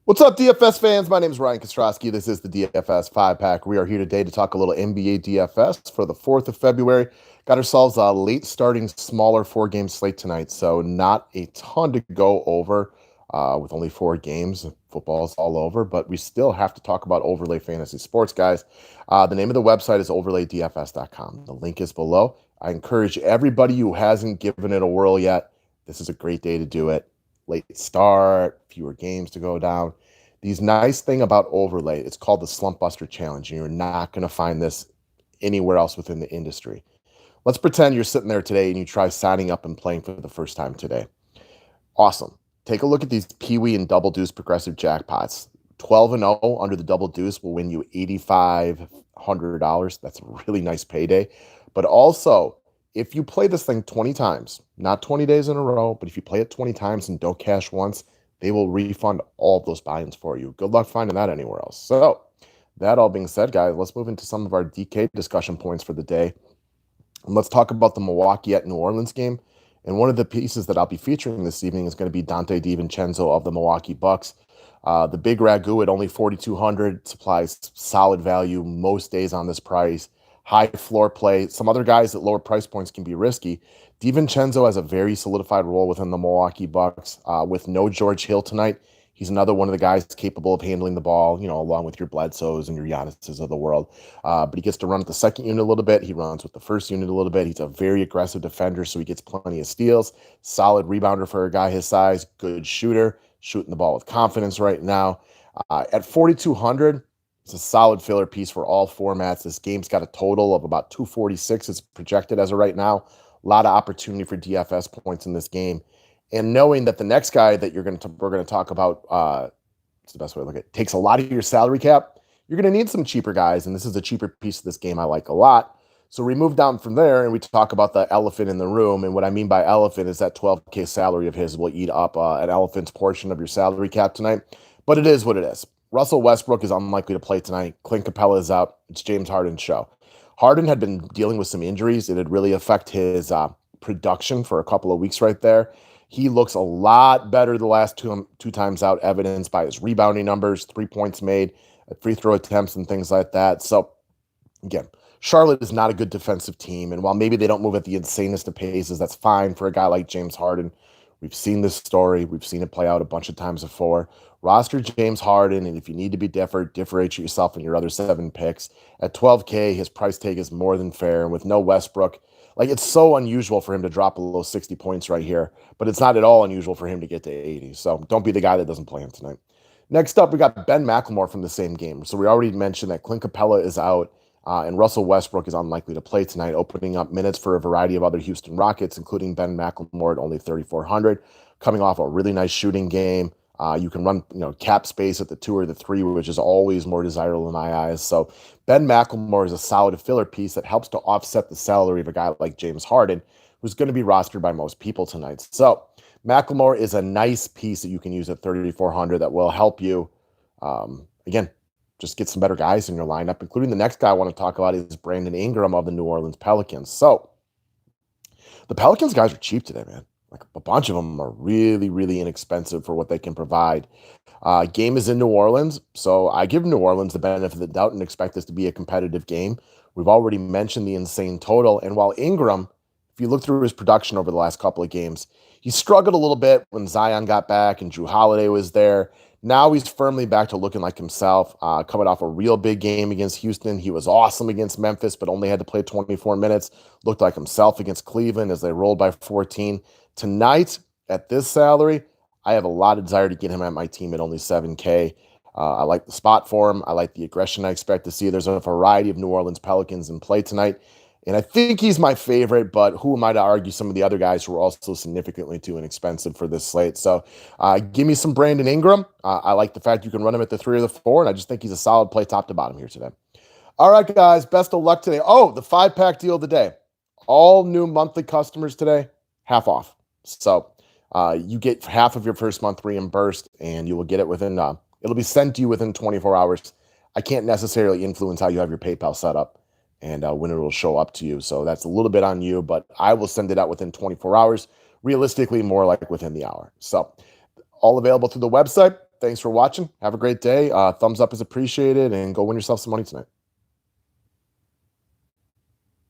What's up, DFS fans? My name is Ryan Kostrowski. This is the DFS 5-Pack. We are here today to talk a little NBA DFS for the 4th of February. Got ourselves a late starting, smaller four-game slate tonight, so not a ton to go over with only four games. Football's all over, but we still have to talk about Overlay Fantasy Sports, guys. The name of the website is overlaydfs.com. The link is below. I encourage everybody who hasn't given it a whirl yet, this is a great day to do it. Late start, fewer games to go down. These nice thing about Overlay, it's called the Slump Buster Challenge, and you're not going to find this anywhere else within the industry. Let's pretend you're sitting there today and you try signing up and playing for the first time today. Awesome. Take a look at these Pee-wee and Double Deuce progressive jackpots. 12 and 0 under the Double Deuce will win you $8,500. That's a really nice payday. But also, if you play this thing 20 times, not 20 days in a row, but if you play it 20 times and don't cash once, they will refund all of those buy-ins for you. Good luck finding that anywhere else. So, that all being said, guys, let's move into some of our DK discussion points for the day. And let's talk about the Milwaukee at New Orleans game. And one of the pieces that I'll be featuring this evening is going to be Dante DiVincenzo of the Milwaukee Bucks. The big ragu at only 4,200 supplies solid value most days on this price. High floor play. Some other guys at lower price points can be risky. DiVincenzo has a very solidified role within the Milwaukee Bucks. With no George Hill tonight, he's another one of the guys capable of handling the ball, along with your Bledsoes and your Giannis's of the world. But he gets to run with the second unit a little bit. He runs with the first unit a little bit. He's a very aggressive defender, so he gets plenty of steals. Solid rebounder for a guy his size. Good shooter, shooting the ball with confidence right now. At 4,200, it's a solid filler piece for all formats. This game's got a total of about 246. It's projected as of right now. A lot of opportunity for DFS points in this game. And knowing that the next guy that we're going to talk about, it's the best way to look at it, takes a lot of your salary cap, you're going to need some cheaper guys, and this is a cheaper piece of this game I like a lot. So we move down from there, and we talk about the elephant in the room, and what I mean by elephant is that 12K salary of his will eat up an elephant's portion of your salary cap tonight, but it is what it is. Russell Westbrook is unlikely to play tonight. Clint Capella is out. It's James Harden's show. Harden had been dealing with some injuries. It had really affected his production for a couple of weeks right there. He looks a lot better the last two times out, evidenced by his rebounding numbers, 3 points made, free throw attempts, and things like that. So, again, Charlotte is not a good defensive team. And while maybe they don't move at the insanest of paces, that's fine for a guy like James Harden. We've seen this story. We've seen it play out a bunch of times before. Roster James Harden, and if you need to be differentiate yourself in your other 7 picks. At 12K, his price tag is more than fair. And with no Westbrook, it's so unusual for him to drop below 60 points right here, but it's not at all unusual for him to get to 80. So don't be the guy that doesn't play him tonight. Next up, we got Ben McLemore from the same game. So we already mentioned that Clint Capella is out, and Russell Westbrook is unlikely to play tonight, opening up minutes for a variety of other Houston Rockets, including Ben McLemore at only 3,400, coming off a really nice shooting game. You can run, cap space at the 2 or the 3, which is always more desirable in my eyes. So Ben McLemore is a solid filler piece that helps to offset the salary of a guy like James Harden, who's going to be rostered by most people tonight. So McLemore is a nice piece that you can use at 3,400 that will help you, again, just get some better guys in your lineup, including the next guy I want to talk about is Brandon Ingram of the New Orleans Pelicans. So the Pelicans guys are cheap today, man. A bunch of them are really, really inexpensive for what they can provide. Game is in New Orleans, so I give New Orleans the benefit of the doubt and expect this to be a competitive game. We've already mentioned the insane total, and while Ingram, if you look through his production over the last couple of games, he struggled a little bit when Zion got back and Drew Holiday was there. Now he's firmly back to looking like himself, coming off a real big game against Houston. He was awesome against Memphis, but only had to play 24 minutes. Looked like himself against Cleveland as they rolled by 14. Tonight, at this salary, I have a lot of desire to get him at my team at only 7K. I like the spot for him. I like the aggression I expect to see. There's a variety of New Orleans Pelicans in play tonight. And I think he's my favorite, but who am I to argue some of the other guys who are also significantly too inexpensive for this slate? So give me some Brandon Ingram. I like the fact you can run him at the 3 or the 4, and I just think he's a solid play top to bottom here today. All right, guys, best of luck today. Oh, the 5-pack deal of the day. All new monthly customers today, half off. So you get half of your first month reimbursed, and you will get it within, it'll be sent to you within 24 hours. I can't necessarily influence how you have your PayPal set up and when it will show up to you. So that's a little bit on you, but I will send it out within 24 hours. Realistically, more like within the hour. So all available through the website. Thanks for watching. Have a great day. Thumbs up is appreciated, and go win yourself some money tonight.